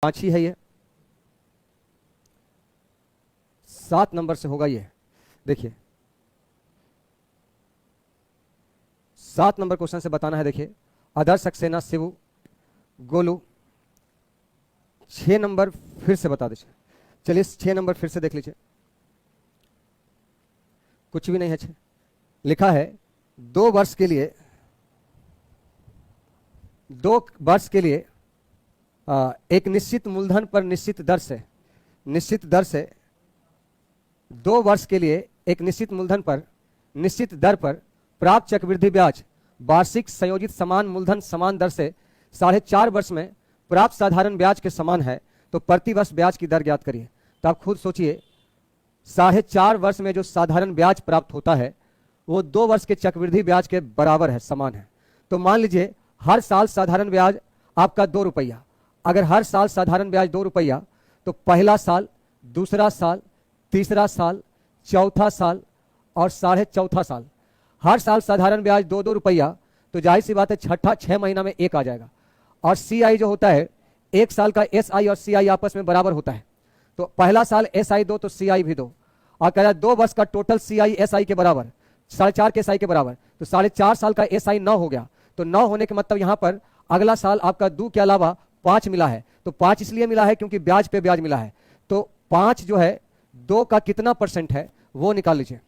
5 ही है ये, 7 नंबर से होगा ये। देखिए 7 नंबर क्वेश्चन से बताना है। देखिए आदर्श सक्सेना शिवू गोलू 6 नंबर फिर से बता दीजिए। चलिए 6 नंबर फिर से देख लीजिए, कुछ भी नहीं है। 6 लिखा है 2 वर्ष के लिए, 2 वर्ष के लिए एक निश्चित मूलधन पर निश्चित दर से 2 वर्ष के लिए एक निश्चित मूलधन पर निश्चित दर पर प्राप्त चक्रवृद्धि ब्याज वार्षिक संयोजित समान मूलधन समान दर से 4.5 वर्ष में प्राप्त साधारण ब्याज के समान है, तो प्रति वर्ष ब्याज की दर ज्ञात करिए। तो आप खुद सोचिए 4.5 वर्ष में जो साधारण ब्याज प्राप्त होता है वो 2 वर्ष के चक्रवृद्धि ब्याज के बराबर है, समान है। तो मान लीजिए हर साल साधारण ब्याज आपका 2 रुपया। अगर हर साल साधारण ब्याज 2 रुपया, तो पहला साल, दूसरा साल, तीसरा साल, चौथा साल और 4.5 साल हर साल साधारण ब्याज 2-2 रुपया, तो जाहिर सी बात है छठा 6 महीना में 1 आ जाएगा। और CI जो होता है 1 साल का SI और CI आपस में बराबर होता है, तो पहला साल SI 2 तो CI भी 2, और कह रहा है 2 वर्ष का टोटल CI SI के बराबर, 4.5 के SI के बराबर, तो 4.5 साल का SI 9 हो गया। तो 9 होने के मतलब यहाँ पर अगला साल आपका 2 के अलावा 5 मिला है। तो 5 इसलिए मिला है क्योंकि ब्याज पे ब्याज मिला है। तो 5 जो है 2 का कितना % है वो निकाल लीजिए,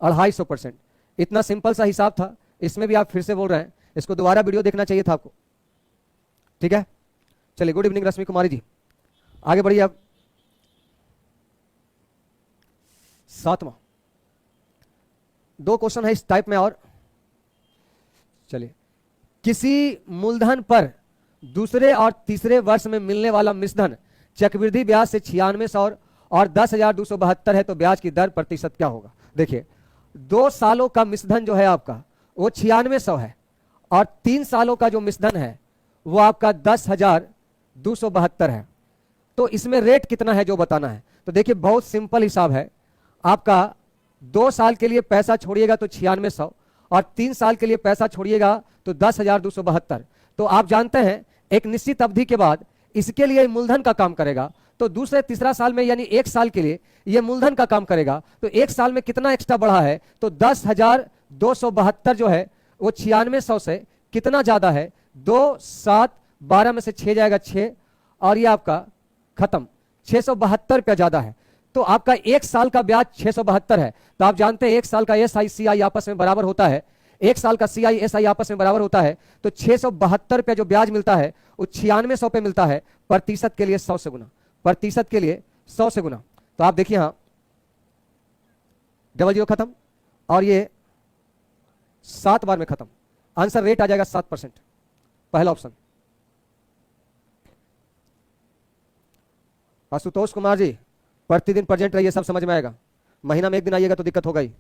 250%। इतना सिंपल सा हिसाब था, इसमें भी आप फिर से बोल रहे हैं, इसको दोबारा वीडियो देखना चाहिए था आपको। ठीक है, चलिए गुड इवनिंग रश्मि कुमारी जी, आगे बढ़िए। अब 7वां 2 क्वेश्चन है इस टाइप में। और चलिए, किसी मूलधन पर दूसरे और तीसरे वर्ष में मिलने वाला मिश्रधन चक्रवृद्धि ब्याज से 9600 और 10,272 है, तो ब्याज की दर प्रतिशत क्या होगा। देखिए 2 सालों का मिश्रधन जो है आपका वो 9600 है, और 3 सालों का जो मिश्रधन है वो आपका 10,272 है। तो इसमें रेट कितना है जो बताना है। तो देखिए बहुत सिंपल हिसाब है आपका। 2 साल के लिए पैसा छोड़िएगा तो 9600, और 3 साल के लिए पैसा छोड़िएगा तो 10,272। तो आप जानते हैं एक निश्चित अवधि के बाद इसके लिए मूलधन का काम करेगा, तो दूसरे तीसरा साल में यानी 1 साल के लिए यह मूलधन का काम करेगा। तो 1 साल में कितना एक्स्ट्रा बढ़ा है, तो 10,272 जो है वो 9600 से कितना ज्यादा है, 2, 7, 12 में से 6 जाएगा 6, और ये आपका खत्म 672 रुपया ज्यादा है। तो आपका 1 साल का ब्याज 672 है। तो आप जानते हैं 1 साल का SI CI आपस में बराबर होता है, 1 साल का CI SI आपस में बराबर होता है। तो 672 रुपया जो ब्याज मिलता है वो 9600 पे मिलता है। प्रतिशत के लिए 100 से गुना, प्रतिशत के लिए 100 से गुना। तो आप देखिए हाँ, 00 खत्म, और ये 7 बार में खत्म। आंसर रेट आ जाएगा 7%, पहला ऑप्शन। आशुतोष कुमार जी प्रतिदिन प्रेजेंट रहिए, सब समझ में आएगा। महीना में 1 दिन आइएगा तो दिक्कत होगा ही।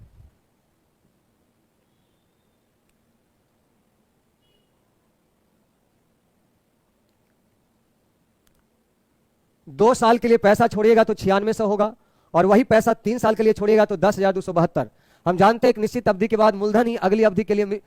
दो साल के लिए पैसा छोड़िएगा तो 9600 होगा, और वही पैसा 3 साल के लिए छोड़िएगा तो 10,272। हम जानते हैं एक निश्चित अवधि के बाद मूलधन ही अगली अवधि के लिए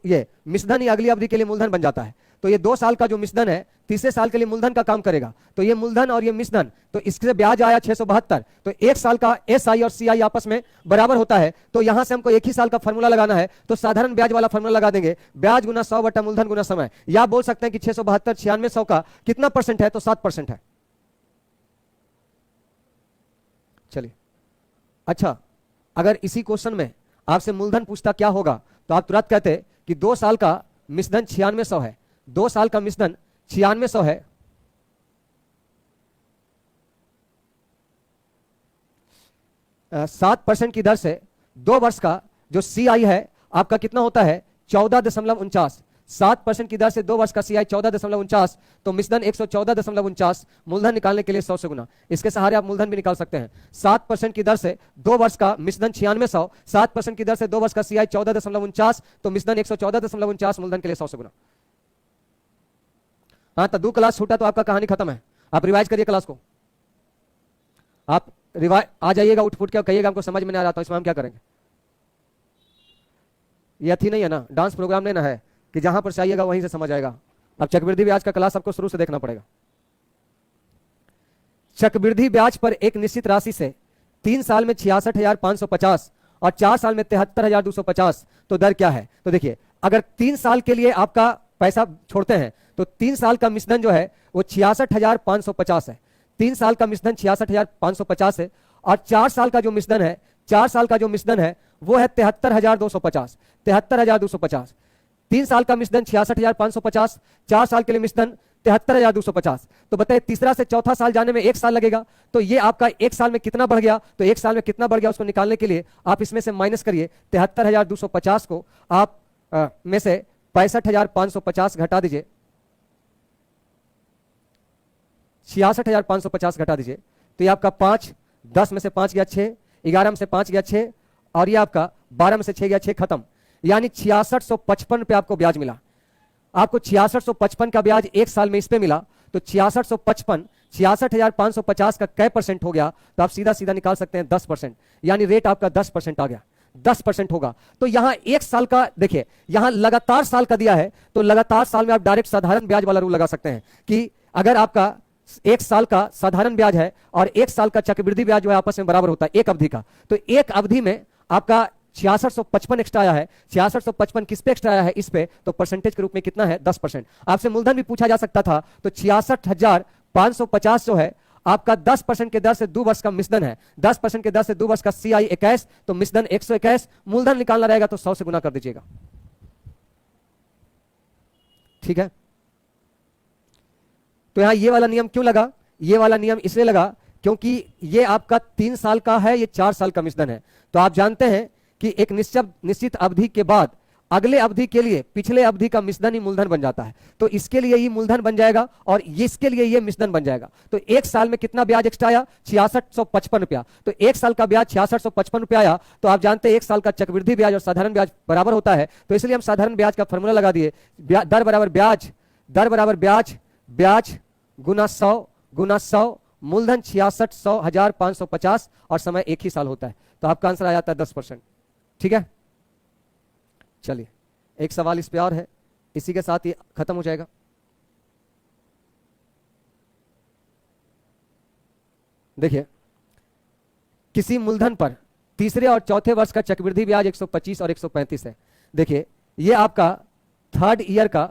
ये मिश्रधन ही अगली अवधि के लिए मूलधन बन जाता है। तो ये 2 साल का जो मिश्रधन है तीसरे साल के लिए मूलधन का काम करेगा। तो ये मूलधन और ये मिश्रधन, तो इससे ब्याज आया 672। तो 1 साल का SI और CI आपस में बराबर होता है। तो यहां से हमको 1 ही साल का फॉर्मूला लगाना है, तो साधारण ब्याज वाला फॉर्मूला लगा देंगे, ब्याज गुना 100 बटा मूलधन गुना समय। या बोल सकते हैं कि 672 9600 का कितना % है, तो 7% है। चलिए अच्छा, अगर इसी क्वेश्चन में आपसे मूलधन पूछता क्या होगा, तो आप तुरंत कहते कि 2 साल का मिश्रधन 9600 है, 2 साल का मिश्रधन 9600 है, 7% की दर से 2 वर्ष का जो CI है आपका कितना होता है, 14.49। 7% की दर से 2 वर्ष का CI 14.49, तो मिश्रधन 114.49। मूलधन निकालने के लिए 100 से गुना, इसके सहारे आप मूलधन भी निकाल सकते हैं। 7% की दर से 2 वर्ष का मिश्रधन 9600, 7% की दर से 2 वर्ष का CI 14.49, तो मिश्रधन 114.49, मूलधन के लिए 100 से गुना। हाँ, तो 2 क्लास छूटा तो आपका कहानी खत्म है। आप रिवाइज करिए क्लास को, आप रिवाइज आ जाइएगा, उठ फुट के कहिएगा हमको समझ में नहीं आ रहा था, इसमें हम क्या करेंगे। ये अथी नहीं है ना, डांस प्रोग्राम नहीं ना है कि जहां पर चाहिएगा वहीं से समझ आएगा। अब चक्रवृद्धि ब्याज का क्लास आपको शुरू से देखना पड़ेगा। चक्रवृद्धि ब्याज पर एक निश्चित राशि से 3 साल में 66,550 और 4 साल में 73,250, तो दर क्या है? तो देखिए, अगर 3 साल के लिए आपका पैसा छोड़ते हैं तो 3 साल का मिश्रण जो है वो 66,550 है। 3 साल का मिश्रण 66,550 है और 4 साल का जो मिश्रण है, 4 साल का जो मिश्रण है वो है 73,250। 73,250, 3 साल का मिश्रण 66,550, 4 साल के लिए मिश्रण 73,250। तो बताइए तीसरा से चौथा साल जाने में 1 साल लगेगा, तो ये आपका 1 साल में कितना बढ़ गया? तो 1 साल में कितना बढ़ गया उसको निकालने के लिए आप इसमें से माइनस करिए। 73,250 को आप में से 65,550 घटा दीजिए, 66,550 घटा दीजिए, तो ये आपका 5, 10 में से 5 गया 6, 11 में से 5 गया 6 और ये आपका 12 में से 6 गया 6, खत्म। यानी 6655 पे आपको ब्याज मिला। आपको 6655 का ब्याज 1 साल में इस पे मिला, तो 6655 66,550 का कै परसेंट हो गया? तो आप सीधा सीधा निकाल सकते हैं 10%, यानी रेट आपका 10% आ गया, 10% होगा। तो यहां 1 साल का देखिए, यहां लगातार साल का दिया है, तो लगातार साल में आप डायरेक्ट साधारण ब्याज वाला रूल लगा सकते हैं कि अगर आपका 1 साल का साधारण ब्याज है और 1 साल का चक्रवृद्धि ब्याज जो है आपस में बराबर होता है एक अवधि का, तो एक अवधि में आपका 6655 एक्स्ट्रा आया है। 6655 किस पे एक्स्ट्रा आया है? इस पे, तो परसेंटेज के रूप में कितना है? 10%। आपसे मूलधन भी पूछा जा सकता था, तो 66,550 जो है आपका 10% के दर से 2 वर्ष का मिश्रण है। 10% के दर से 2 वर्ष का CI 21, तो मिश्रण 121, मूलधन निकालना रहेगा तो 100 से गुना कर दीजिएगा। ठीक है, तो यहां ये वाला नियम क्यों लगा? ये वाला नियम इसलिए लगा क्योंकि ये आपका 3 साल का है, ये 4 साल का मिश्रण है। तो आप जानते हैं कि एक निश्चित अवधि के बाद अगले अवधि के लिए पिछले अवधि का मिश्रण ही मूलधन बन जाता है, तो इसके लिए ये मूलधन बन जाएगा और इसके लिए ये मिश्रण बन जाएगा। तो 1 साल में कितना ब्याज एक्स्ट्रा आया? 6655 रुपया। तो 1 साल का ब्याज 6655 रुपया आया, तो आप जानते हैं 1 साल का चक्रवृद्धि ब्याज और साधारण ब्याज बराबर होता है, तो इसलिए हम साधारण ब्याज का फॉर्मूला लगा दिए, दर बराबर ब्याज, दर बराबर ब्याज, ब्याज गुना 100 गुना 100, मूलधन 66,550 और समय 1 ही साल होता है, तो आपका आंसर आ जाता है 10%। ठीक है, चलिए एक सवाल इस पे और है, इसी के साथ ये खत्म हो जाएगा। देखिए, किसी मूलधन पर तीसरे और चौथे वर्ष का चक्रवृद्धि ब्याज 125 और 135 है। देखिए, ये आपका थर्ड ईयर का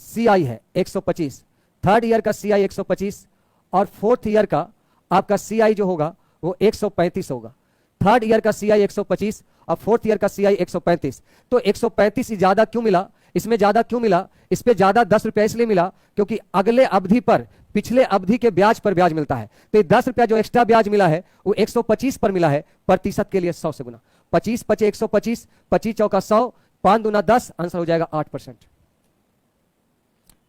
CI है 125, थर्ड ईयर का CI 125 और फोर्थ ईयर का आपका CI जो होगा वो 135 होगा। थर्ड ईयर का CI 125 और फोर्थ ईयर का CI 135। तो 135 ज्यादा क्यों मिला? इसमें ज्यादा क्यों मिला? इस पे ज्यादा 10 रुपया इसलिए मिला क्योंकि अगले अवधि पर पिछले अवधि के ब्याज पर ब्याज मिलता है, तो ये 10 रुपया जो एक्स्ट्रा ब्याज मिला है वो 125 पर मिला है, प्रतिशत के लिए 100 से गुना। 25 पचे 125, 25 चौका 100, 5 दूना 10, आंसर हो जाएगा 8%।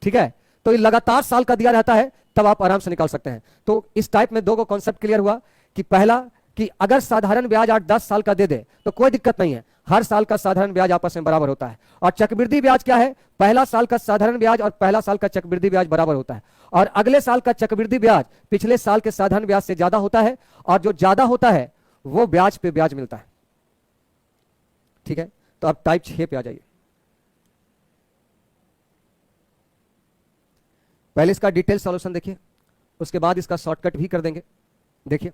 ठीक है, तो ये लगातार साल का दिया रहता है, तब आप आराम से निकाल सकते हैं। तो इस टाइप में 2 को कॉन्सेप्ट क्लियर हुआ कि पहला कि अगर साधारण ब्याज 8-10 साल का दे दे तो कोई दिक्कत नहीं है, हर साल का साधारण ब्याज आपस में बराबर होता है। और चक्रवृद्धि ब्याज क्या है? पहला साल का साधारण ब्याज और पहला साल का चक्रवृद्धि ब्याज बराबर होता है, और अगले साल का चक्रवृद्धि ब्याज पिछले साल के साधारण ब्याज से ज्यादा होता है, और जो ज्यादा होता है वो ब्याज पे ब्याज मिलता है। ठीक है, तो अब टाइप 6 पे आ जाइए। पहले इसका डिटेल सॉल्यूशन देखिए, उसके बाद इसका शॉर्टकट भी कर देंगे। देखिए,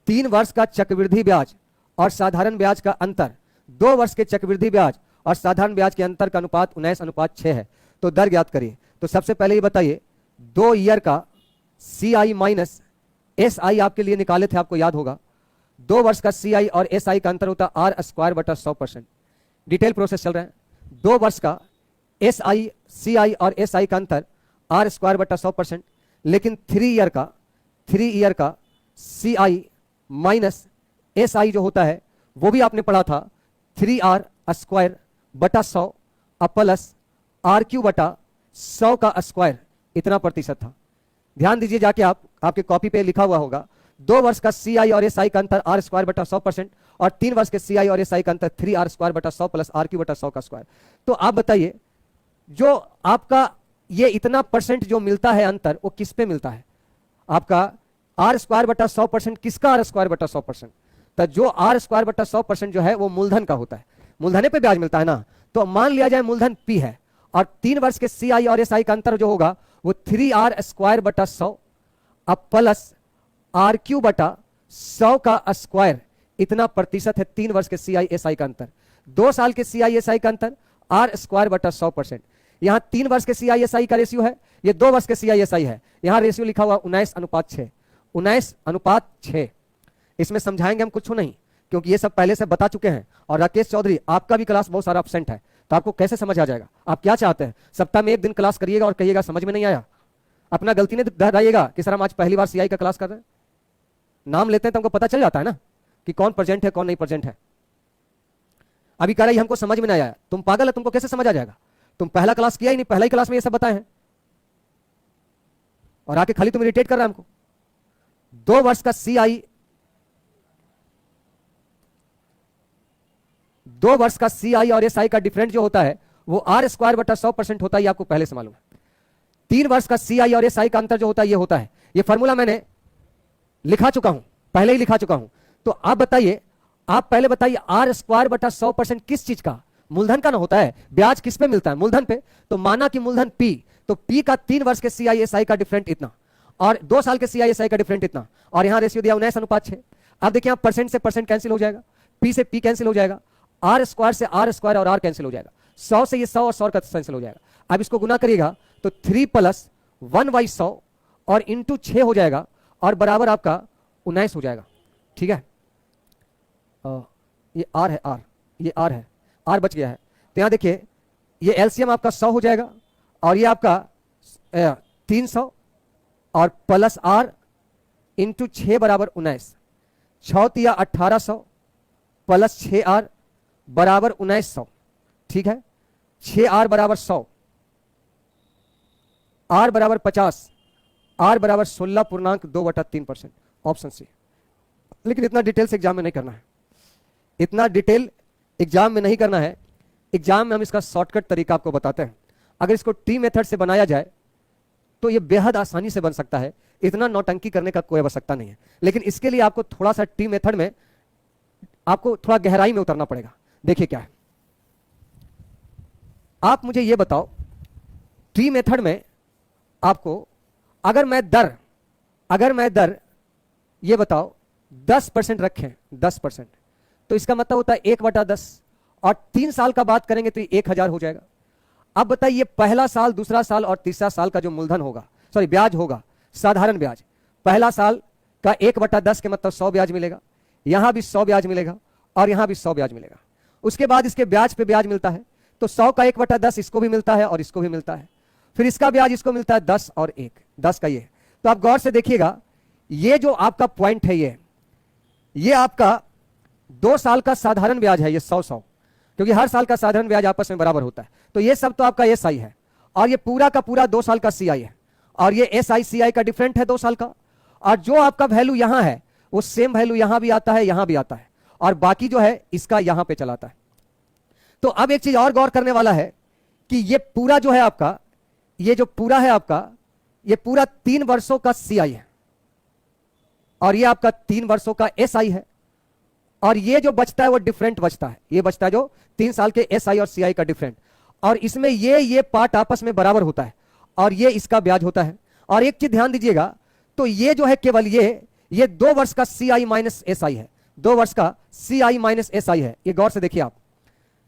3 वर्ष का चक्रवृद्धि ब्याज और साधारण ब्याज का अंतर 2 वर्ष के चक्रवृद्धि ब्याज और साधारण ब्याज के अंतर का अनुपात 19:6 है। तो दर ज्ञात करिए। तो सबसे पहले ये बताइए, 2 ईयर का CI माइनस SI आपके लिए निकाले थे, आपको याद होगा। 2 वर्ष का CI और SI का अंतर होता R स्क्वायर बटा 100%। डिटेल प्रोसेस चल रहा है। 2 वर्ष का SI, CI और SI का अंतर R स्क्वायर बटा 100%, लेकिन 3 ईयर का CI माइनस SI जो होता है वो भी आपने पढ़ा था 3R स्क्वायर बटा 100 प्लस RQ बटा 100 का स्क्वायर, इतना प्रतिशत था। ध्यान दीजिए, जाके आपके कॉपी पे लिखा हुआ होगा। 2 वर्ष का CI और SI का अंतर R स्क्वायर बटा 100% और 3 वर्ष के CI और SI का अंतर 3R स्क्वायर बटा 100 प्लस RQ बटा 100 का स्क्वायर। तो आप बताइए, जो आपका ये इतना परसेंट जो मिलता है अंतर, वो किस पे मिलता है? आपका R स्क्वायर बटा 100%, किसका R स्क्वायर बटा 100%? तो जो R स्क्वायर बटा 100% जो है वो मूलधन का होता है, मूलधने पे ब्याज मिलता है ना। तो मान लिया जाए मूलधन P है, और 3 वर्ष के CI और SI का अंतर जो होगा वो 3R स्क्वायर बटा 100 अब प्लस आर क्यू बटा 100 का स्क्वायर इतना प्रतिशत है 3 वर्ष के CISI का अंतर, 2 साल के CISI का अंतर आर स्क्वायर बटा 100%। यहां 3 वर्ष के CISI का रेशियो है, ये 2 वर्ष के CISI है, यहां रेशियो लिखा हुआ 19:6, 19:6। इसमें समझाएंगे हम कुछ नहीं, क्योंकि ये सब पहले से बता चुके हैं। और राकेश चौधरी आपका भी क्लास बहुत सारा अपसेंट है, तो आपको कैसे समझ आ जाएगा? आप क्या चाहते हैं, सप्ताह में 1 दिन क्लास करिएगा और कहिएगा समझ में नहीं आया? अपना गलती नहीं दोहराइएगा कि सर हम आज पहली बार CI का क्लास कर रहे हैं। नाम लेते हैं तो हमको पता चल जाता है ना कि कौन प्रेजेंट है कौन नहीं प्रेजेंट है। अभी कह रहा है हमको समझ में नहीं आया, तुम पागल है, तुमको कैसे समझ आ जाएगा? तुम पहला क्लास किया ही नहीं, पहला ही क्लास में ये सब बताए हैं और आके खाली तुम इरिटेट कर रहा है हमको। 2 वर्ष का CI, 2 वर्ष का CI और SI का डिफरेंट जो होता है वो आर स्क्वायर बटा 100% होता है, ये आपको पहले से मालूम है। 3 वर्ष का CI और SI का अंतर जो होता है ये होता है, ये फॉर्मूला मैंने लिखा चुका हूं, पहले ही लिखा चुका हूं। तो आप बताइए, आप पहले बताइए आर स्क्वायर बटा 100% किस चीज का? मूलधन का ना होता है। ब्याज किस पे मिलता है? मूलधन पे। तो माना कि मूलधन P, तो P का 3 वर्ष के CISI का डिफरेंट इतना और 2 साल के CISI का डिफरेंट इतना, और यहां रेशियो दिया 19:6। अब देखिए आप परसेंट से परसेंट कैंसिल हो जाएगा, P से P कैंसिल हो जाएगा, आर स्क्वायर से आर स्क्वायर और आर कैंसिल हो जाएगा, 100 से ये 100 और 100 का कैंसिल हो जाएगा। अब इसको गुना करिएगा तो 3 + 1/100 और इंटू 6 हो जाएगा और बराबर आपका 19 हो जाएगा। ठीक है, ये आर है, आर, ये आर है, आर बच गया है। तो यहां देखिए ये एलसीएम आपका 100 हो जाएगा और ये आपका 300 और प्लस आर इंटू 6 बराबर 19, 6 × 1800 प्लस 6R बराबर 1900। ठीक है, 6R बराबर 100, R बराबर 50, R बराबर 16.2/3%, ऑप्शन सी। लेकिन इतना डिटेल से एग्जाम में नहीं करना है, इतना डिटेल एग्जाम में नहीं करना है। एग्जाम में हम इसका शॉर्टकट तरीका आपको बताते हैं। अगर इसको टी मेथड से बनाया जाए तो ये बेहद आसानी से बन सकता है, इतना नौटंकी करने का कोई आवश्यकता नहीं है। लेकिन इसके लिए आपको थोड़ा सा टी मेथड में आपको थोड़ा गहराई में उतरना पड़ेगा। देखिए क्या है, आप मुझे ये बताओ, टी मेथड में आपको अगर मैं दर ये बताओ 10% रखें, 10%, तो इसका मतलब होता है 1/10, और 3 साल का बात करेंगे तो 1000 हो जाएगा। अब बताइए पहला साल, दूसरा साल और तीसरा साल का जो मूलधन होगा, सॉरी ब्याज होगा, साधारण ब्याज, पहला साल का 1/10 के मतलब 100 ब्याज मिलेगा, यहां भी 100 ब्याज मिलेगा और यहां भी 100 ब्याज मिलेगा। उसके बाद इसके ब्याज पे ब्याज मिलता है, तो 100 का 1/10 इसको भी मिलता है और इसको भी मिलता है। फिर इसका ब्याज इसको मिलता है 10 और 1, 10 का ये। तो आप गौर से देखिएगा, ये जो आपका पॉइंट है ये आपका 2 साल का साधारण ब्याज है, ये 100, क्योंकि हर साल का साधारण ब्याज आपस में बराबर होता है। तो ये सब तो आपका एसआई है, और ये पूरा का पूरा 2 साल का सीआई है, और ये एसआई सीआई का डिफरेंट है 2 साल का। और जो आपका वैल्यू यहां है वो सेम वैल्यू यहां भी आता है, यहां भी आता है, और बाकी जो है इसका यहां पे चलाता है। तो अब एक चीज और गौर करने वाला है कि ये पूरा जो है आपका, ये जो पूरा है आपका, ये पूरा 3 वर्षों का सीआई है, और ये आपका 3 वर्षों का एसआई है, और ये जो बचता है वो डिफरेंट बचता है, ये बचता है जो 3 साल के एसआई और सीआई का डिफरेंट। और इसमें ये पार्ट आपस में बराबर होता है, और ये इसका ब्याज होता है। और एक चीज ध्यान दीजिएगा, तो ये जो है केवल ये 2 वर्ष का सीआई माइनस एसआई है, 2 वर्ष का सीआई माइनस एसआई है। ये गौर से देखिए आप,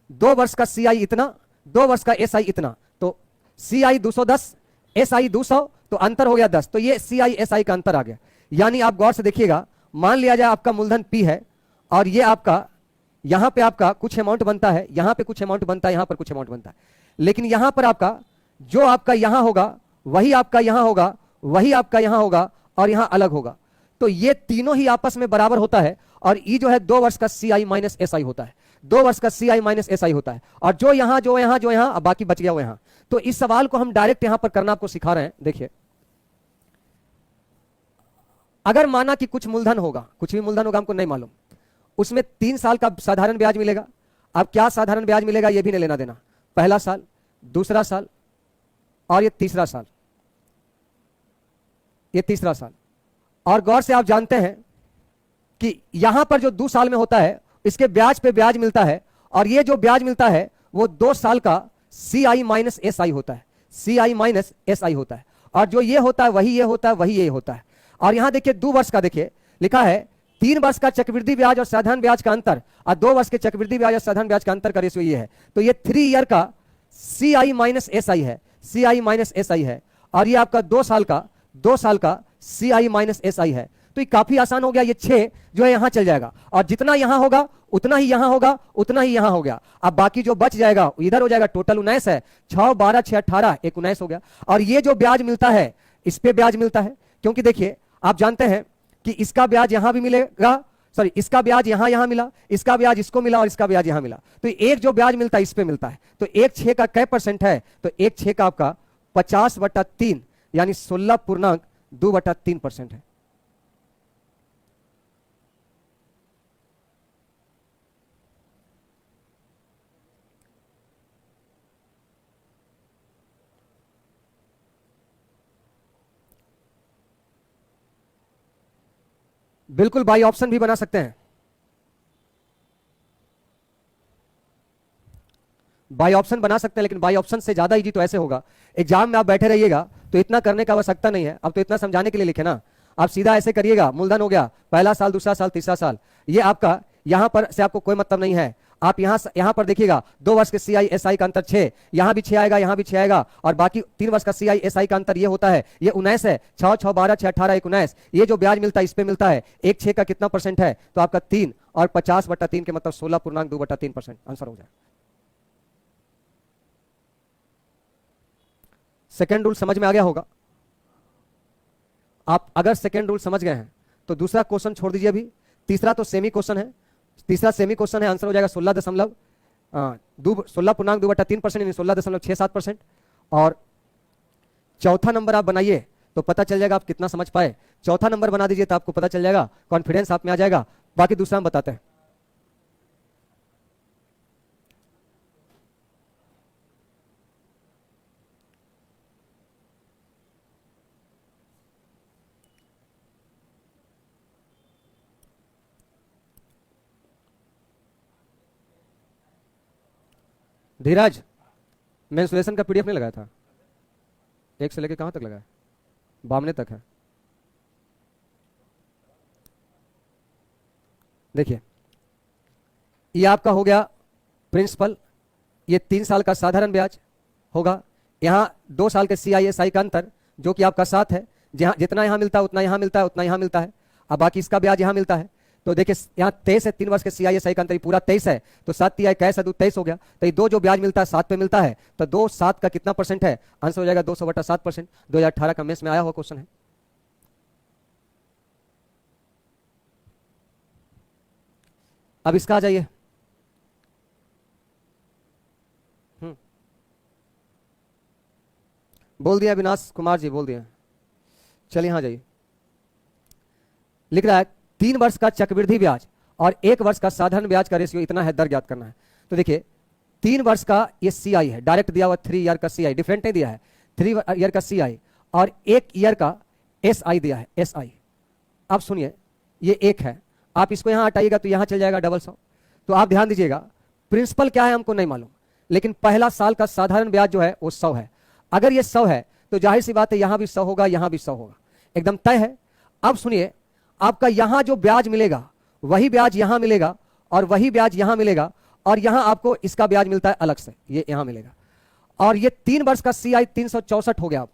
2 वर्ष का सीआई इतना, 2 वर्ष का एसआई इतना, तो सीआई 210, एसआई 200, तो अंतर हो गया 10, तो ये सीआई एसआई का अंतर आ गया। यानी आप गौर से देखिएगा, मान लिया जाए आपका मूलधन पी है, और ये आपका यहां पे आपका कुछ अमाउंट बनता है, यहां पे कुछ अमाउंट बनता है, यहां पर कुछ अमाउंट बनता है, लेकिन यहां पर आपका जो आपका यहां होगा वही आपका यहां होगा, वही आपका यहां होगा, और यहां अलग होगा। तो ये तीनों ही आपस में बराबर होता है, और ई जो है 2 वर्ष का सीआई माइनस एसआई होता है, 2 वर्ष का सीआई माइनस एसआई होता है, और जो यहां जो यहां जो यहां, बाकी बच गया वो यहां। तो इस सवाल को हम डायरेक्ट यहां पर करना आपको सिखा रहे हैं। देखिए, अगर माना कि कुछ मूलधन होगा, कुछ भी मूलधन होगा, हमको नहीं मालूम, उसमें 3 साल का साधारण ब्याज मिलेगा। अब क्या साधारण ब्याज मिलेगा ये भी नहीं लेना देना, पहला साल, दूसरा साल, और ये तीसरा साल, ये तीसरा साल। और गौर से आप जानते हैं कि यहां पर जो 2 साल में होता है इसके ब्याज पे ब्याज मिलता है, और ये जो ब्याज मिलता है वो 2 साल का सीआई माइनस एसआई होता है, सीआई माइनस एसआई होता है। और जो ये होता है वही ये होता है, वही ये होता है। और यहां देखिए 2 वर्ष का, देखिए लिखा है 3 वर्ष का चक्रवृद्धि ब्याज और साधारण ब्याज का अंतर और 2 वर्ष के चक्रवृद्धि ब्याज और साधारण ब्याज का अंतर का रेशियो ये है। तो ये 3 ईयर का CI माइनस SI है, CI माइनस SI है, और ये आपका 2 साल का CI माइनस SI है। तो ये काफी आसान हो गया। ये 6 जो है यहां चल जाएगा, और जितना यहां होगा उतना ही यहां होगा, उतना ही यहां हो गया। अब बाकी जो बच जाएगा इधर हो जाएगा। टोटल 19 है, 6 12 6 18 एक 19 हो गया। और ये जो ब्याज मिलता है इस पे ब्याज मिलता है, क्योंकि देखिए आप जानते हैं कि इसका ब्याज यहां भी मिलेगा, सॉरी इसका ब्याज यहां मिला, इसका ब्याज इसको मिला और इसका ब्याज यहां मिला। तो एक जो ब्याज मिलता है इस पे मिलता है। तो 1/6 का कै % है? तो 1/6 का आपका 50/3 यानी 16.2/3% है। बिल्कुल बाई ऑप्शन भी बना सकते हैं। बाई ऑप्शन बना सकते हैं, लेकिन बाई ऑप्शन से ज्यादा इजी तो ऐसे होगा, एग्जाम में आप बैठे रहिएगा तो इतना करने का आवश्यकता नहीं है। अब तो इतना समझाने के लिए लिखे ना, आप सीधा ऐसे करिएगा। मूलधन हो गया, पहला साल, दूसरा साल, तीसरा साल, ये आपका यहां पर से आपको कोई मतलब नहीं है। आप यहां पर देखिएगा 2 वर्ष के CI SI का अंतर 6, यहां भी 6 आएगा, यहां भी 6 आएगा, और बाकी 3 वर्ष का CI SI का अंतर ये होता है, ये 19 है। 6 6 12 6 18 एक 19। ये जो ब्याज मिलता है इस पे मिलता है। 1/6 का कितना % है? तो आपका 3, और 50/3 के मतलब 16.2/3% आंसर हो जाए। सेकेंड रूल समझ में आ गया होगा। आप अगर सेकेंड रूल समझ गए हैं तो दूसरा क्वेश्चन छोड़ दीजिए अभी। तीसरा तो सेमी क्वेश्चन है, तीसरा सेमी क्वेश्चन है, आंसर हो जाएगा 16.2/3% यानी 16.67%। और चौथा नंबर आप बनाइए तो पता चल जाएगा आप कितना समझ पाए। चौथा नंबर बना दीजिए तो आपको पता चल जाएगा, कॉन्फिडेंस आप में आ जाएगा। बाकी दूसरा हम बताते हैं। धीरज, मेंस्ट्रुएशन का PDF नहीं लगाया था? 1 से लेके कहां तक लगा है? बामने तक है। देखिए ये आपका हो गया प्रिंसिपल, ये 3 साल का साधारण ब्याज होगा, यहां 2 साल के CI SI का अंतर जो कि आपका 7 है, जहां जितना यहां मिलता है उतना यहां मिलता है, उतना यहां मिलता है। अब बाकी इसका ब्याज यहां मिलता है। तो देखिए यहाँ 23 है, 3 वर्ष के CI SI का अंतर पूरा 23 है, तो 7 तिहाई कैसे 23 हो गया। तो ये 2 जो ब्याज मिलता है 7 पे मिलता है, तो 2 7 का कितना % है? आंसर हो जाएगा 200/7%। 2018 का मेंस में आया हुआ क्वेश्चन है। अब इसका आ जाइए। बोल दिया अविनाश कुमार जी, बोल दिया। चलिए यहां जाइए। लिख रहा है 3 वर्ष का चक्रवृद्धि ब्याज और 1 वर्ष का साधारण ब्याज का रेशियो इतना है, दर ज्ञात करना है। तो देखिए 3 वर्ष का ये CI है, डायरेक्ट दिया हुआ 3 ईयर का CI, डिफरेंट नहीं दिया है, 3 ईयर का CI, और 1 ईयर का SI दिया है, SI। अब सुनिए ये 1 है, आप इसको यहां हटाइएगा तो यहां चल जाएगा 100। तो आप ध्यान दीजिएगा, प्रिंसिपल क्या है हमको नहीं मालूम, लेकिन पहला साल का साधारण ब्याज जो है वो 100 है। अगर ये 100 है तो जाहिर सी बात है यहां भी 100 होगा, यहां भी 100 होगा, एकदम तय है। अब सुनिए, आपका यहां जो ब्याज मिलेगा वही ब्याज यहां मिलेगा, और वही ब्याज यहां मिलेगा, और यहां आपको इसका ब्याज मिलता है अलग से, ये यहां मिलेगा। और ये 3 वर्ष का CI 364 हो गया। अब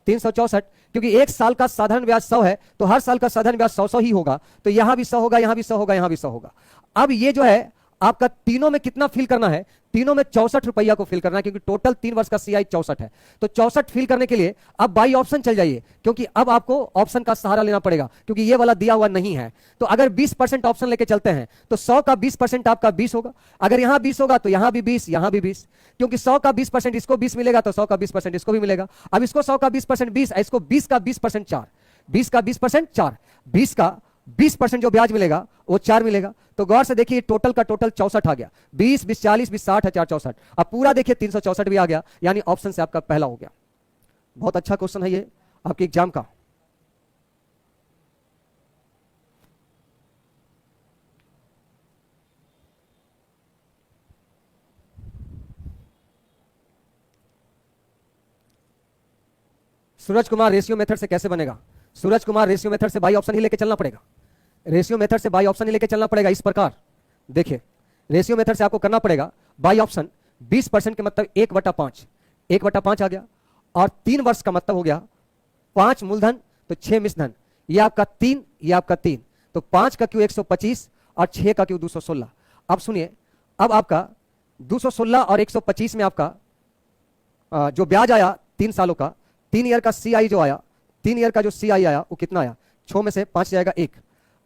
364, क्योंकि 1 साल का साधारण ब्याज 100 है, तो हर साल का साधारण ब्याज 100 ही होगा, तो यहां भी 100 होगा, यहां भी 100 होगा, यहां भी 100 होगा। अब ये जो है आपका तीनों में कितना फिल करना है? तीनों में 64 रुपया को फिल करना है, क्योंकि टोटल 3 वर्ष का CI 64 है। तो 64 फिल करने के लिए अब बाई ऑप्शन चल जाइए, क्योंकि अब आपको ऑप्शन का सहारा लेना पड़ेगा, क्योंकि ये वाला दिया हुआ नहीं है। तो अगर 20% ऑप्शन लेके चलते हैं तो 100 का 20% आपका 20 होगा। अगर यहां 20 होगा तो यहां भी 20, यहां भी 20, क्योंकि 100 का 20% इसको 20 मिलेगा, तो 100 का 20% इसको भी मिलेगा। अब इसको 100 का 20% 20, इसको 20 का 20% 4, 20 का 20% 4, 20 का 20% जो ब्याज मिलेगा वो 4 मिलेगा। तो गौर से देखिए टोटल का टोटल 64 आ गया। 20 20 40 20 60 है, 4 64। अब पूरा देखिए 364 भी आ गया, यानी ऑप्शन से आपका पहला हो गया। बहुत अच्छा क्वेश्चन है ये आपके एग्जाम का। सूरज कुमार, रेशियो मेथड से कैसे बनेगा? सूरज कुमार, रेशियो मेथड से बाई ऑप्शन ही लेके चलना पड़ेगा, रेशियो मेथड से बाई ऑप्शन ही लेके चलना पड़ेगा। इस प्रकार देखिए, रेशियो मेथड से आपको करना पड़ेगा बाई ऑप्शन। 20% के मतलब 1/5, 1/5 आ गया, और 3 वर्ष का मतलब हो गया 5 मूलधन तो 6 मिश्रधन, ये आपका 3, ये आपका 3, तो 5 का क्यू 125 और 6 का क्यू 216। अब सुनिए, अब आपका 216 और 125 में आपका जो ब्याज आया 3 सालों का, 3 ईयर का CI जो आया, 3 ईयर का जो CI आया वो कितना आया, 6 में से 5 जाएगा 1,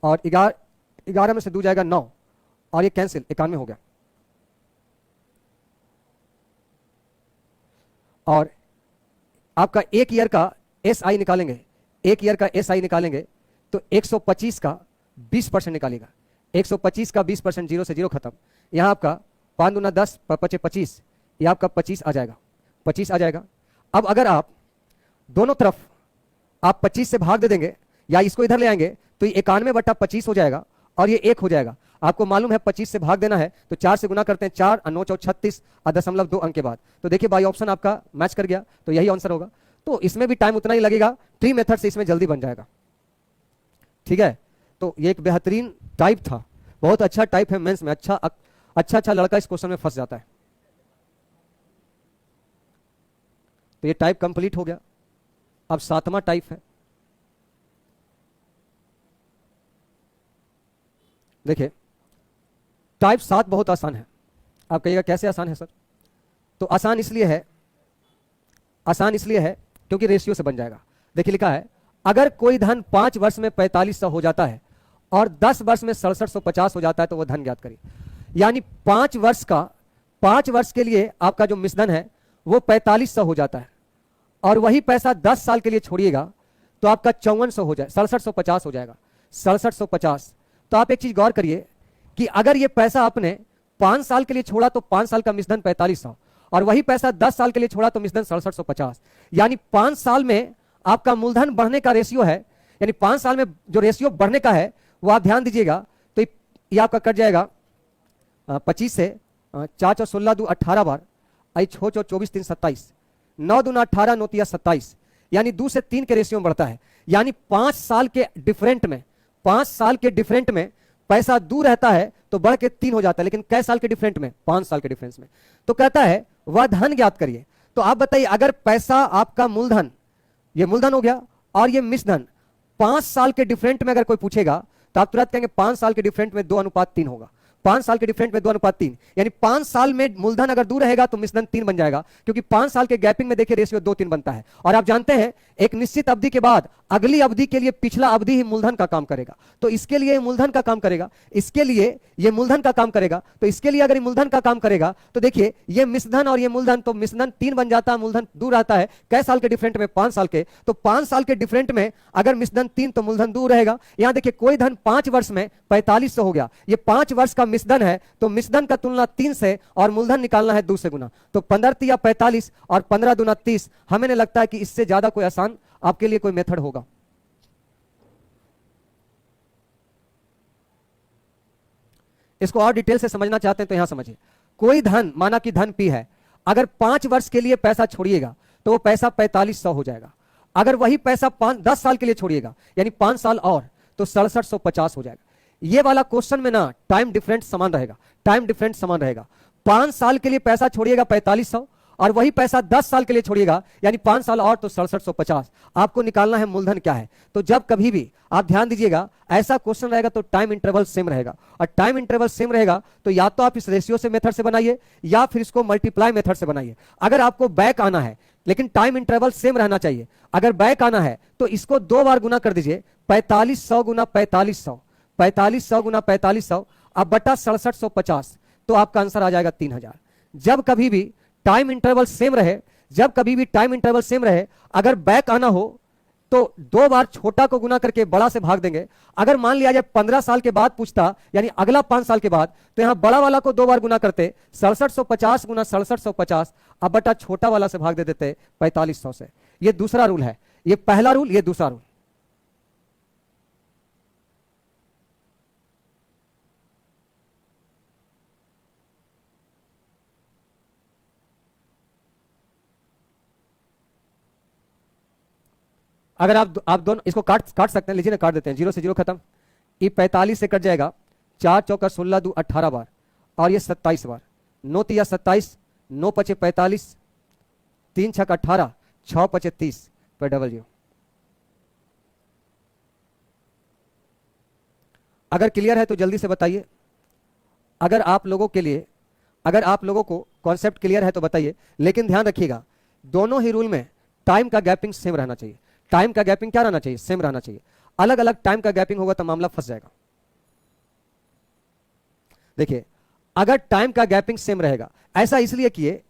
और 11 में से 2 जाएगा 9, और ये कैंसिल 91 हो गया। और आपका 1 ईयर का SI निकालेंगे, 1 ईयर का SI निकालेंगे तो 125 का 20% निकालेगा, 125 का 20%, 0 से 0 खत्म। यहां आपका 5 दूना 10, 5 25, ये आपका 25 आ जाएगा, 25 आ जाएगा। अब अगर आप दोनों तरफ आप 25 से भाग दे देंगे या इसको इधर ले आएंगे तो ये 91/25 हो जाएगा और ये 1 हो जाएगा। आपको मालूम है 25 से भाग देना है तो 4 से गुना करते हैं, 4 और 9 चौ 36 और 0.2 अंक के बाद। तो देखिए बाई ऑप्शन आपका मैच कर गया, तो यही आंसर होगा। तो इसमें भी टाइम उतना ही लगेगा, ट्री मेथड से इसमें जल्दी बन जाएगा। ठीक है, तो ये एक बेहतरीन टाइप था, बहुत अच्छा टाइप है मेंस में, अच्छा लड़का इस क्वेश्चन में फंस जाता है। तो ये टाइप कंप्लीट हो गया। अब 7वां टाइप है। देखिए टाइप 7 बहुत आसान है। आप कहिएगा कैसे आसान है सर? तो आसान इसलिए है क्योंकि रेशियो से बन जाएगा। देखिए लिखा है, अगर कोई धन 5 वर्ष में 4500 हो जाता है और 10 वर्ष में 6750 हो जाता है तो वह धन ज्ञात करिए। यानी 5 वर्ष के लिए आपका जो मिश्रधन है वो 4500 हो जाता है, और वही पैसा 10 साल के लिए छोड़िएगा तो आपका 5400 हो जाए, 6750 हो जाएगा, 6750। तो आप एक चीज गौर करिए कि अगर ये पैसा आपने 5 साल के लिए छोड़ा तो 5 साल का मिश्रधन 4500, और वही पैसा 10 साल के लिए छोड़ा तो मिश्रधन 6750। यानी 5 साल में आपका मूलधन बढ़ने का रेशियो है, यानी 5 साल में जो रेशियो बढ़ने का है वो आप ध्यान दीजिएगा। तो ये आपका कट जाएगा 25 से, 4 चौ 16 2 18 बार, 6 चौ 24 3 27, 9 दूना 18, 9 तिया 27, यानी 2 से 3 के रेशियो में बढ़ता है। यानी 5 साल के डिफरेंट में पैसा 2 रहता है तो बढ़ के 3 हो जाता है, लेकिन कै साल के डिफरेंट में? 5 साल के डिफरेंस में। तो कहता है वह धन ज्ञात करिए। तो आप बताइए, अगर पैसा आपका मूलधन, ये मूलधन हो गया और ये मिश्रधन, 5 साल के डिफरेंट में अगर कोई पूछेगा तो आप तुरंत कहेंगे 5 साल के डिफरेंट में 2:3 होगा, 5 साल के डिफरेंट में 2:3, यानी 5 साल में मूलधन अगर 2 रहेगा तो मिश्रधन 3 बन जाएगा, क्योंकि 5 साल के गैपिंग में देखिए रेशियो 2:3 बनता है। और आप जानते हैं एक निश्चित अवधि के बाद अगली अवधि के लिए पिछला अवधि ही मूलधन का काम करेगा। तो इसके लिए मूलधन का काम करेगा, इसके लिए ये मूलधन का काम करेगा, तो इसके लिए अगर ये मूलधन का काम करेगा तो देखिए ये मिश्रधन और ये मूलधन, तो मिश्रधन 3 बन जाता है, मूलधन 2 रहता है। कै साल के डिफरेंट में? 5 साल के। तो 5 साल के डिफरेंट में अगर मिश्रधन 3 तो मूलधन 2 रहेगा। यहां देखिए कोई धन 5 वर्ष में 4500 हो गया, ये 5 वर्ष का मिश्रधन है, तो मिश्रधन का तुलना 3 से और मूलधन निकालना है 2 से गुना। तो 15 तिया 45 और 15 दूना 30। हमें नहीं लगता है कि इससे ज्यादा कोई आसान आपके लिए कोई मेथड होगा। इसको और डिटेल से समझना चाहते हैं तो यहां समझिए, कोई धन, माना कि धन P है, अगर 5 वर्ष के लिए पैसा छोड़िएगा तो वो पैसा 4500 हो जाएगा। अगर वही पैसा 10 साल के लिए छोड़िएगा यानी 5 साल और, तो 6750 हो जाएगा। ये वाला क्वेश्चन में ना टाइम डिफरेंस समान रहेगा, 5 साल के लिए पैसा छोड़िएगा 4500 और वही पैसा 10 साल के लिए छोड़िएगा यानी 5 साल और, तो 6750। आपको निकालना है मूलधन क्या है। तो जब कभी भी आप ध्यान दीजिएगा ऐसा क्वेश्चन रहेगा तो टाइम इंटरवल सेम रहेगा, और टाइम इंटरवल सेम रहेगा तो या तो आप इस रेशियो से मेथड से बनाइए या फिर इसको मल्टीप्लाई मेथड से बनाइए। अगर आपको बैक आना है लेकिन टाइम इंटरवल सेम रहना चाहिए, अगर बैक आना है तो इसको 2 बार गुना कर दीजिए, 4500 गुना 4500, 4500 गुना 4500 अब बटा 6750, तो आपका आंसर आ जाएगा 3000। जब कभी भी टाइम इंटरवल सेम रहे, अगर बैक आना हो तो 2 बार छोटा को गुना करके बड़ा से भाग देंगे। अगर मान लिया जाए 15 साल के बाद पूछता, यानी अगला 5 साल के बाद, तो यहां बड़ा वाला को 2 बार गुना करते, 6750 गुना 6750, अब बटा छोटा वाला से भाग दे देते 4500 से। यह दूसरा रूल है, यह पहला रूल, यह दूसरा रूल। अगर आप दोनों इसको काट सकते हैं, लीजिए ना, काट देते हैं, 0 से 0 खत्म, ये 45 से कट जाएगा, 4 चौका 16 दू 18 बार, और ये 27 बार, 9 तिया 27, 9 पचे 45, 3 छक 18, 6 पचे 30 पर डबल 0। अगर क्लियर है तो जल्दी से बताइए। अगर आप लोगों को कॉन्सेप्ट क्लियर है तो बताइए, लेकिन ध्यान रखिएगा दोनों ही रूल में टाइम का गैपिंग सेम रहना चाहिए। टाइम का गैपिंग क्या रहना चाहिए? सेम रहना चाहिए। अलग अलग टाइम का गैपिंग होगा तो मामला फंस जाएगा। देखिए, अगर टाइम का गैपिंग सेम रहेगा, ऐसा इसलिए किए,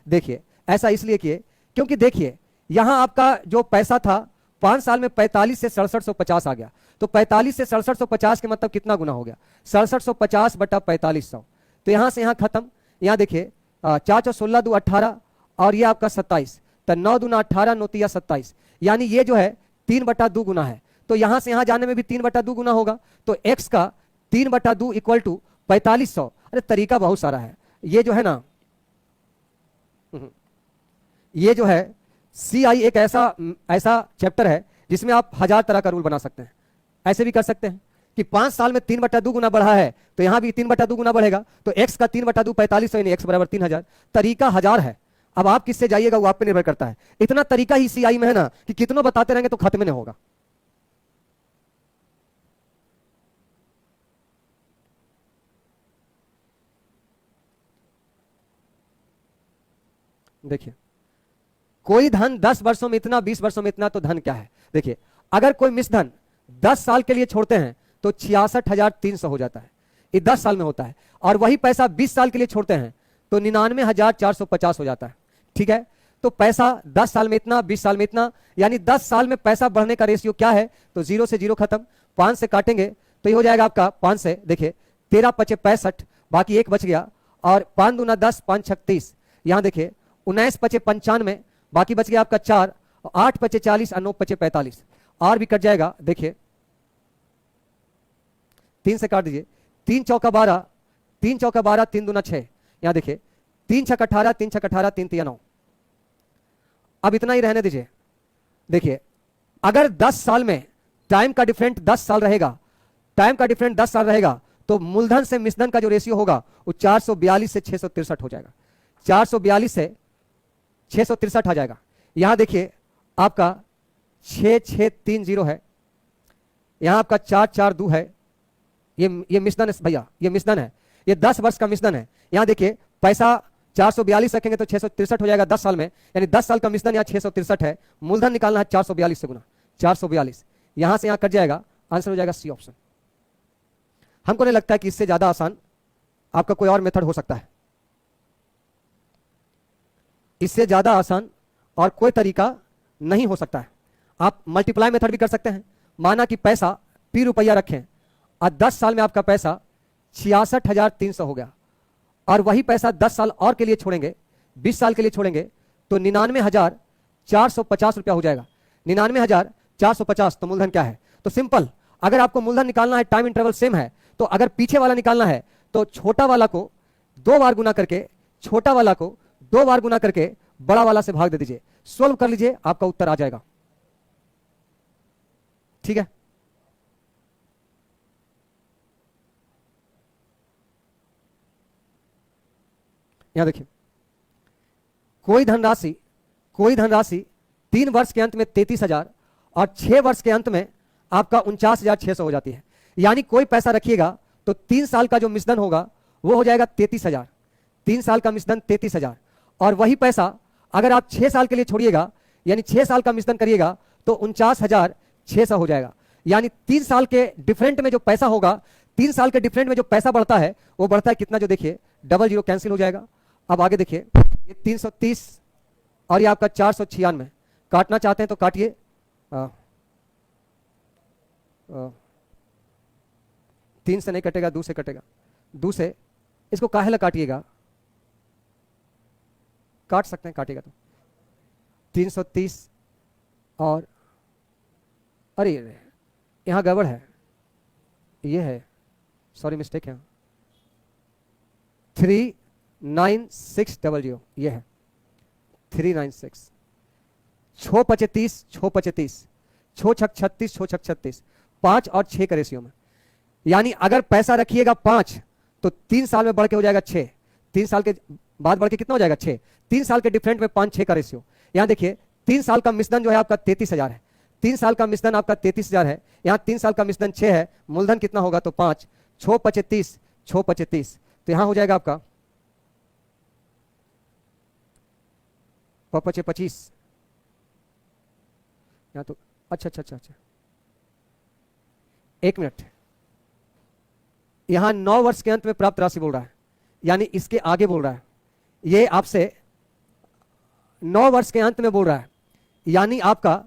देखिए ऐसा इसलिए किए क्योंकि देखिए यहां आपका जो पैसा था 5 साल में 45 से 6750 आ गया, तो 45 से 6750 के मतलब कितना गुना हो गया? 6750 बटा 4500। तो यहां से यहां खत्म। यहां देखिए 4 चौ 16 दू 18 और ये आपका 27, तो 9 दूना 18, 9 तिया 27, यानी ये जो है 3/2 गुना है। तो यहां से यहां जाने में भी 3/2 गुना होगा, तो x का 3/2 इक्वल टू 4500। अरे तरीका बहुत सारा है, ये जो है ना, ये जो है CI एक ऐसा चैप्टर है जिसमें आप 1000 तरह का रूल बना सकते हैं। ऐसे भी कर सकते हैं कि 5 साल में 3/2 गुना बढ़ा है तो यहां भी 3/2 गुना बढ़ेगा, तो x का 3/2 4500, यानी x बराबर 3000। तरीका 1000 है। अब आप किससे जाइएगा वो आप पे निर्भर करता है। इतना तरीका ही CI में है ना कि कितनों बताते रहेंगे तो खत्म नहीं होगा। देखिए, कोई धन 10 वर्षों में इतना, 20 वर्षों में इतना, तो धन क्या है? देखिए, अगर कोई मिश्रधन 10 साल के लिए छोड़ते हैं तो 66,300 हो जाता है, ये 10 साल में होता है। और वही पैसा 20 साल के लिए छोड़ते हैं तो 99,450 हो जाता है। ठीक है, तो पैसा 10 साल में इतना, 20 साल में इतना, यानी 10 साल में पैसा बढ़ने का रेशियो क्या है? तो 0 से 0 खत्म, 5 से काटेंगे तो ये हो जाएगा आपका 5 से, देखिए 13 पचे 65, बाकी 1 बच गया, और 5 दूना 10, 5 छक 30, यहां देखिए 19 पचे 95, बाकी बच गया आपका 4, 8 पचे 40 और 9 पचे 45, और भी कट जाएगा। देखिए 3 से काट दीजिए, 3 चौका 12, 3 चौका 12, 3 दूना 6, यहां देखिए 3 छक 18, 3 छक 18, 3 तिया 9। अब इतना ही रहने दीजिए। देखिए, अगर 10 साल में टाइम का डिफरेंट 10 साल रहेगा, तो मूलधन से मिश्रधन का जो रेशियो होगा वो 442 से 663 हो जाएगा। 442 से 663 आ जाएगा। यहां देखिए आपका 6630 है, यहां आपका 442 है, ये मिश्रधन है भैया, ये मिश्रधन है, ये 10 वर्ष का मिश्रधन है। यहां देखिए पैसा 442 रखेंगे तो 663 हो जाएगा 10 साल में, यानी 10 साल का मिश्रधन यहाँ 663 है। मूलधन निकालना है 442 से गुना, 442 यहां से यहां कट जाएगा, आंसर हो जाएगा सी ऑप्शन। हमको नहीं लगता है कि इससे ज्यादा आसान आपका कोई और मेथड हो सकता है। इससे ज्यादा आसान और कोई तरीका नहीं हो सकता है। आप मल्टीप्लाई मेथड भी कर सकते हैं। माना कि पैसा ₹P रखें और 10 साल में आपका पैसा 66,300 हो गया, और वही पैसा 10 साल और के लिए छोड़ेंगे, 20 साल के लिए छोड़ेंगे तो 99,450 रुपया हो जाएगा। 99,450, तो मूलधन क्या है? तो सिंपल, अगर आपको मूलधन निकालना है, टाइम इंटरवल सेम है, तो अगर पीछे वाला निकालना है तो छोटा वाला को 2 बार गुना करके, छोटा वाला को 2 बार गुना करके बड़ा वाला से भाग दे दीजिए, सोल्व कर लीजिए, आपका उत्तर आ जाएगा। ठीक है, यहां देखिए कोई धनराशि 3 वर्ष के अंत में 33,000 और 6 वर्ष के अंत में आपका 49,600 हो जाती है। यानी कोई पैसा रखिएगा तो 3 साल का जो मिश्रधन होगा वो हो जाएगा 33,000, 3 साल का मिश्रधन 33,000, और वही पैसा अगर आप 6 साल के लिए छोड़िएगा, यानी 6 साल का मिश्रधन करिएगा तो 49,600 हो जाएगा। यानी 3 साल के डिफरेंट में जो पैसा होगा, 3 साल के डिफरेंट में जो पैसा बढ़ता है वो बढ़ता है कितना? जो देखिए डबल 0 कैंसिल हो जाएगा। अब आगे देखिए, ये 330 और ये आपका 496, काटना चाहते हैं तो काटिए। 3 से नहीं कटेगा, 2 से कटेगा, 2 से इसको काहे काटिएगा, काट सकते हैं, काटिएगा तो 330 और अरे यहां गड़बड़ है, ये है, सॉरी मिस्टेक है, 39600, ये है 396। छो पचे 30, छो पचे 30, छो छक 36, छो छक 36, 5 और 6 का रेशियो में। यानी अगर पैसा रखिएगा 5 तो 3 साल में बढ़ के हो जाएगा 6, 3 साल के बाद बढ़ के कितना हो जाएगा 6, 3 साल के डिफरेंट में 5 6 का रेशियो। यहां देखिए 3 साल का मिश्रण जो है आपका 33,000 है, 3 साल का मिश्रण आपका 33,000 है, यहां 3 साल का मिश्रण 6 है, मूलधन कितना होगा तो 5, छो पचे 30, छो पचे 30, तो यहां हो जाएगा आपका पचे 25, यहां तो अच्छा अच्छा अच्छा अच्छा, 1 मिनट, यहां 9 वर्ष के अंत में प्राप्त राशि बोल रहा है, यानी इसके आगे बोल रहा है, ये आपसे 9 वर्ष के अंत में बोल रहा है, यानी आपका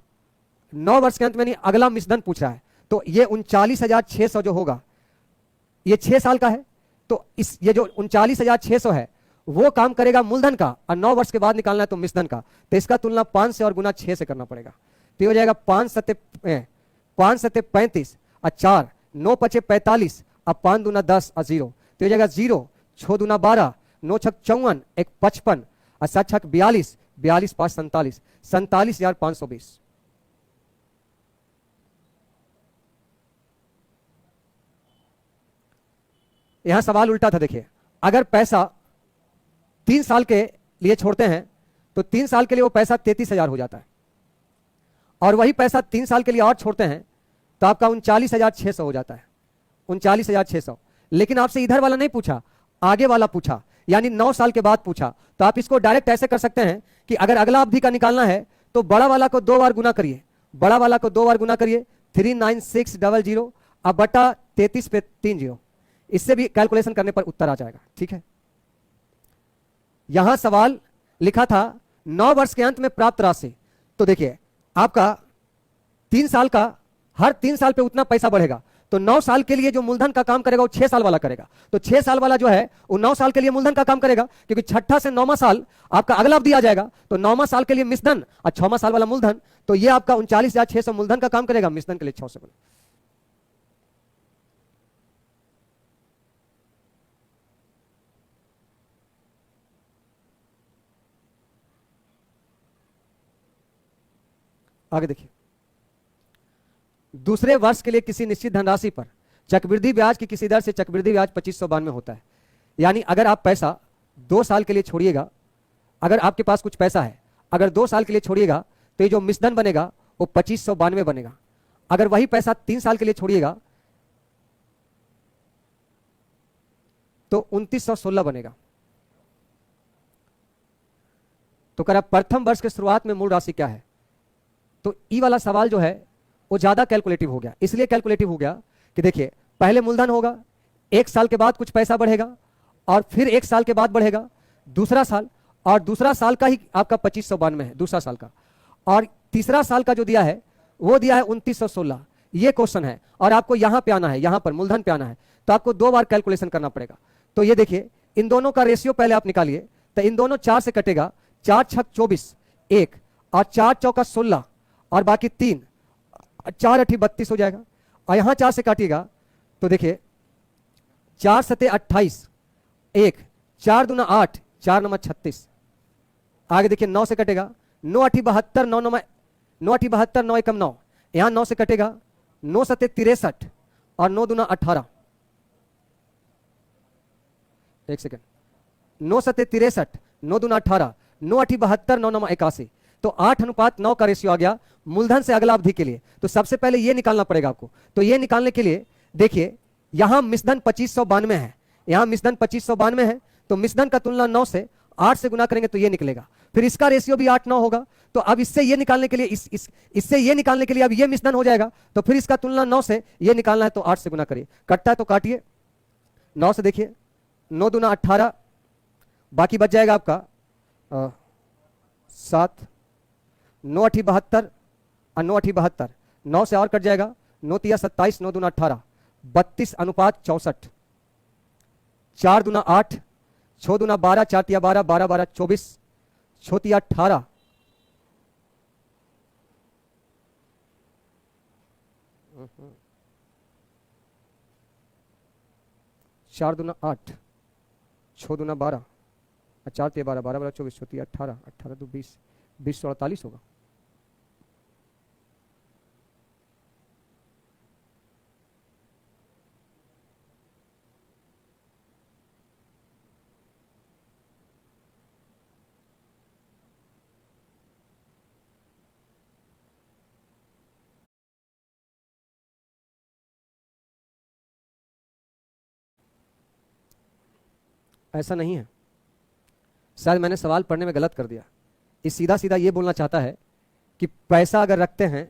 9 वर्ष के अंत में नहीं, अगला मिश्रण पूछ रहा है, तो ये 39,600 जो होगा ये 6 साल का है, तो इस ये जो 39,600 है वो काम करेगा मूलधन का, और 9 वर्ष के बाद निकालना है तो मिश्रण का, तो इसका तुलना 5 से और गुना 6 से करना पड़ेगा, तो ये हो जाएगा 5 सत्ते 35 और 4, 9 पचे 45 और 5 दूना 10 और 0, तो हो जाएगा 0, 6 दूना 12, 9 छक 54, 1 55 और 7 छक 42, 42 5 47, 47,520। यहां सवाल उल्टा था, देखिए अगर पैसा 3 साल के लिए छोड़ते हैं तो 3 साल के लिए वो पैसा 33,000 हो जाता है, और वही पैसा 3 साल के लिए और छोड़ते हैं तो आपका 39,600 हो जाता है, 39,600। लेकिन आपसे इधर वाला नहीं पूछा, आगे वाला पूछा, यानी 9 साल के बाद पूछा, तो आप इसको डायरेक्ट ऐसे कर सकते हैं कि अगर अगला अवधि का निकालना है तो बड़ा वाला को 2 बार गुना करिए, बड़ा वाला को 2 बार गुना करिए, 39600 अब बटा 33 पे 3 0, इससे भी कैलकुलेशन करने पर उत्तर आ जाएगा। ठीक है, यहां सवाल लिखा था 9 वर्ष के अंत में प्राप्त राशि, तो देखिए आपका 3 साल का, हर 3 साल पे उतना पैसा बढ़ेगा, तो 9 साल के लिए जो मूलधन का काम करेगा वो 6 साल वाला करेगा, तो 6 साल वाला जो है वो 9 साल के लिए मूलधन का काम करेगा, क्योंकि छठा से 9वां साल आपका अगला अवधि आ जाएगा, तो 9वां साल के लिए मिश्रण और 6वां साल वाला मूलधन, तो ये आपका 39,600 मूलधन का काम करेगा, मिश्रण के लिए 600 गुना। आगे देखिए, दूसरे वर्ष के लिए किसी निश्चित धनराशि पर चक्रवृद्धि ब्याज की किसी दर से चक्रवृद्धि ब्याज 2592 होता है। यानी अगर आप पैसा 2 साल के लिए छोड़िएगा, अगर आपके पास कुछ पैसा है, अगर 2 साल के लिए छोड़िएगा तो ये जो मिश्रण बनेगा वो 2592 बनेगा, अगर वही पैसा 3 साल के लिए छोड़िएगा तो 2916 बनेगा। तो करा प्रथम वर्ष के शुरुआत में मूल राशि क्या है, तो ई वाला सवाल जो है वो ज्यादा कैलकुलेटिव हो गया, इसलिए कैलकुलेटिव हो गया कि देखिए पहले मूलधन होगा, 1 साल के बाद कुछ पैसा बढ़ेगा, और फिर 1 साल के बाद बढ़ेगा दूसरा साल, और दूसरा साल का ही आपका 2592 है दूसरा साल का, और तीसरा साल का जो दिया है वो दिया है 2916। ये क्वेश्चन है और आपको यहां पे आना है, यहां पर मूलधन पे आना है, तो आपको 2 बार कैलकुलेशन करना पड़ेगा। तो ये देखिए इन दोनों का रेशियो पहले आप निकालिए, तो इन दोनों 4 से कटेगा, 4 छक 24 1 और 4 चौका 16 और बाकी 3, 4 8 32 हो जाएगा, और यहां 4 से काटिएगा तो देखिए 4 सते 28 1, 4 दूना 8, 4 9 36, आगे देखिए 9 से कटेगा, 9 8 72, 9 9 8 72, 9 1 9, यहां 9 से कटेगा, 9 सते 63 और 9 दूना 18, एक सेकेंड, 9 सते 63, 9 दूना 18, 9 8 72, 9 9 81, तो 8:9 का रेशियो आ गया मूलधन से अगला अवधि के लिए। तो सबसे पहले ये निकालना पड़ेगा आपको, तो ये निकालने के लिए देखिए यहां मिश्रण 2592 है, यहां मिश्रण 2592 है, तो मिश्रण का तुलना 9 से 8 से गुना करेंगे तो ये निकलेगा, फिर इसका रेशियो भी 8 9 होगा, तो अब इससे ये निकालने के लिए इससे ये निकालने के लिए अब ये मिश्रण हो जाएगा, तो फिर इसका तुलना 9 से ये निकालना है तो 8 से गुना करिए, कटता है तो काटिए, 9 से देखिए 9 दूना 18, बाकी बच जाएगा आपका 7, 9 8 72 और 9 8 72, 9 से और कट जाएगा, 9 तिया 27, 9 दूना 18, 32:64, 4 दूना 8, 6 दूना 12, 4 तिया 12, 12 12 24, 6 तिया 18, 4 दूना 8, 6 दूना 12 और 4 तिया 12, 12 12 24, 6 तिया 18, 18 2 20, 20 से 48 होगा, ऐसा नहीं है, शायद मैंने सवाल पढ़ने में गलत कर दिया। ये सीधा सीधा ये बोलना चाहता है कि पैसा अगर रखते हैं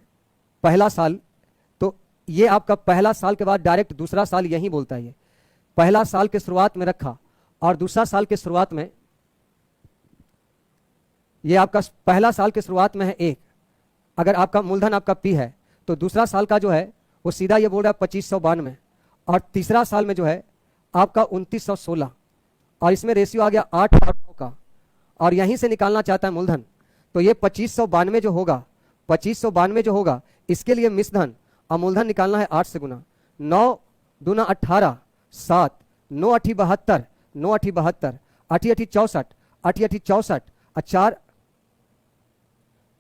पहला साल, तो ये आपका पहला साल के बाद डायरेक्ट दूसरा साल यही बोलता है। ये पहला साल के शुरुआत में रखा और दूसरा साल के शुरुआत में, ये आपका पहला साल के शुरुआत में है 1, अगर आपका मूलधन आपका P है तो दूसरा साल का जो है वो सीधा ये बोल रहा है 2592 और तीसरा साल में जो है आपका 2916 और इसमें रेशियो आ गया 8 और 9 का और यहीं से निकालना चाहता है मूलधन। तो ये 2592 जो होगा, 2592 जो होगा इसके लिए मिश्रधन और मूलधन निकालना है 8 से गुना। 9 दूना 18, 7, 9 8 72, 9 8 72, 8 8 64, 8 8 64 और 4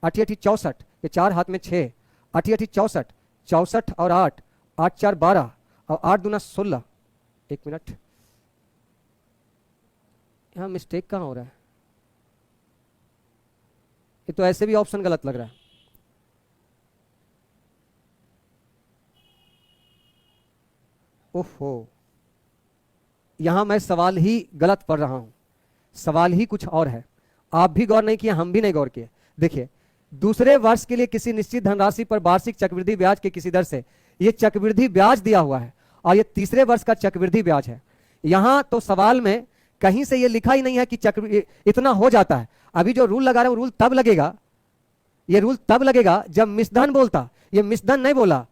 8 8 64, ये 4 हाथ में 6, 8 8 64, 64 और 8, 8 4 12 और 8 दूना 16। एक मिनट, यहाँ मिस्टेक कहाँ हो रहा है? ये तो ऐसे भी ऑप्शन गलत लग रहा है। ओहो, यहां मैं सवाल ही गलत पढ़ रहा हूं, सवाल ही कुछ और है। आप भी गौर नहीं किए, हम भी नहीं गौर किए। देखिए, दूसरे वर्ष के लिए किसी निश्चित धनराशि पर वार्षिक चक्रवृद्धि ब्याज के किसी दर से, ये चक्रवृद्धि ब्याज दिया हुआ है और ये तीसरे वर्ष का चक्रवृद्धि ब्याज है। यहां तो सवाल में कहीं से ये लिखा ही नहीं है कि चक्र इतना हो जाता है। अभी जो रूल लगा रहे हैं, रूल तब लगेगा, ये रूल तब लगेगा जब मिश्रधन बोलता। ये मिश्रधन नहीं बोला,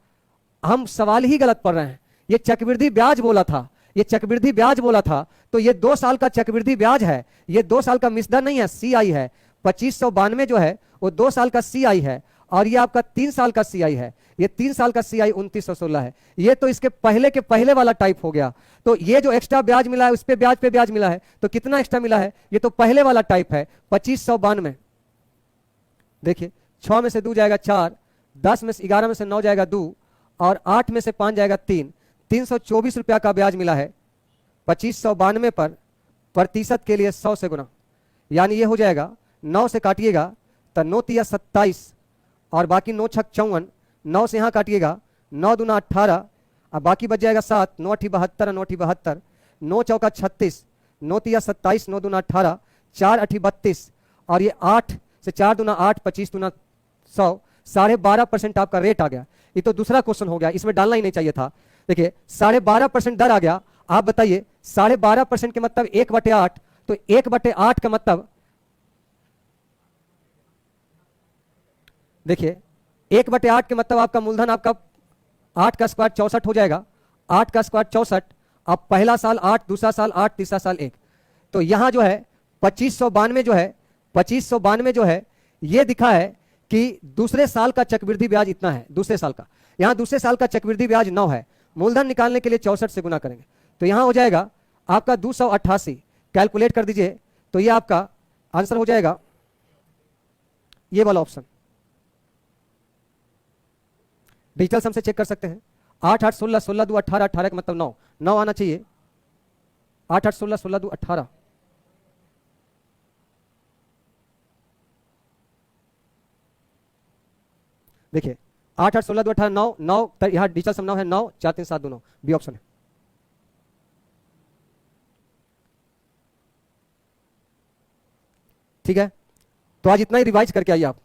हम सवाल ही गलत पढ़ रहे हैं। ये चक्रवृद्धि ब्याज बोला था, ये चक्रवृद्धि ब्याज बोला था, तो ये 2 साल का चक्रवृद्धि ब्याज है, ये 2 साल का मिश्रधन नहीं है, CI है। 2592 जो है वो 2 साल का CI है और ये आपका 3 साल का CI है। ये 3 साल का CI 2916 है। ये तो इसके पहले के पहले वाला टाइप हो गया। तो ये जो एक्स्ट्रा ब्याज मिला है उस पे ब्याज मिला है, तो कितना एक्स्ट्रा मिला है? ये तो पहले वाला टाइप है 2592। देखिए, 6 में से 2 जाएगा 4, 10 में से 11 में से 9 जाएगा 2 और 8 में से 5 जाएगा 3, 324 रुपया का ब्याज मिला है 2592 पर। प्रतिशत के लिए 100 से गुना, यानी ये हो जाएगा 9 से काटिएगा तो 9 तिया 27 और बाकी 9 छक 54, 9 से यहाँ काटिएगा 9 दूना 18 और बाकी बच जाएगा 7, 9 8 72, 9 8 72, 9 चौका 36, 9 तिया 27, 9 दूना 18, 4 8 32 और ये 8 से 4 दूना 8, 25 दूना 100, 12.5% आपका रेट आ गया। ये तो दूसरा क्वेश्चन हो गया, इसमें डालना ही नहीं चाहिए था। देखिए, 12.5% दर आ गया। आप बताइए 12.5% के मतलब 1/8, तो 1/8 का मतलब, देखिए 1/8 के मतलब आपका मूलधन आपका 8 का स्क्वायर 64 हो जाएगा। 8 का स्क्वायर 64, अब पहला साल 8, दूसरा साल 8, तीसरा साल 1। तो यहां जो है 2592 जो है, 2592 जो है ये दिखा है कि दूसरे साल का चक्रवृद्धि ब्याज इतना है, दूसरे साल का। यहां दूसरे साल का चक्रवृद्धि ब्याज 9 है। मूलधन निकालने के लिए 64 से गुना करेंगे तो यहां हो जाएगा आपका 288। कैलकुलेट कर दीजिए तो ये आपका आंसर हो जाएगा ये वाला ऑप्शन। डिजिटल सम से चेक कर सकते हैं। 8 8 16, 16 2 18, 18 का मतलब 9, 9 आना चाहिए। 8 8 16, 16 2 18। देखिए 8 8 16 2 18, 9 9, यहाँ डिजिटल सम 9 है, 9 4 3 7 2 9, बी ऑप्शन है। ठीक है, तो आज इतना ही रिवाइज करके आइए। आप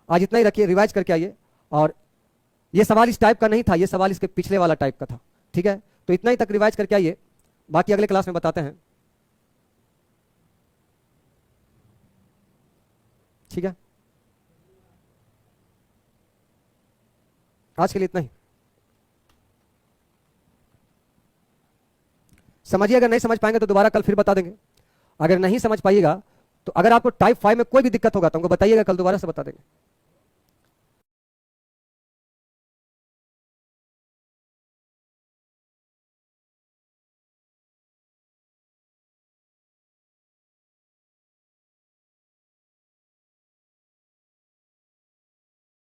आज इतना ही रखिए, रिवाइज करके आइए। और ये सवाल इस टाइप का नहीं था, ये सवाल इसके पिछले वाला टाइप का था। ठीक है, तो इतना ही तक रिवाइज करके आइए, बाकी अगले क्लास में बताते हैं। ठीक है, आज के लिए इतना ही। समझिए, अगर नहीं समझ पाएंगे तो दोबारा कल फिर बता देंगे। अगर नहीं समझ पाइएगा तो अगर आपको टाइप 5 में कोई भी दिक्कत होगा तो हमको बताइएगा, कल दोबारा से बता देंगे।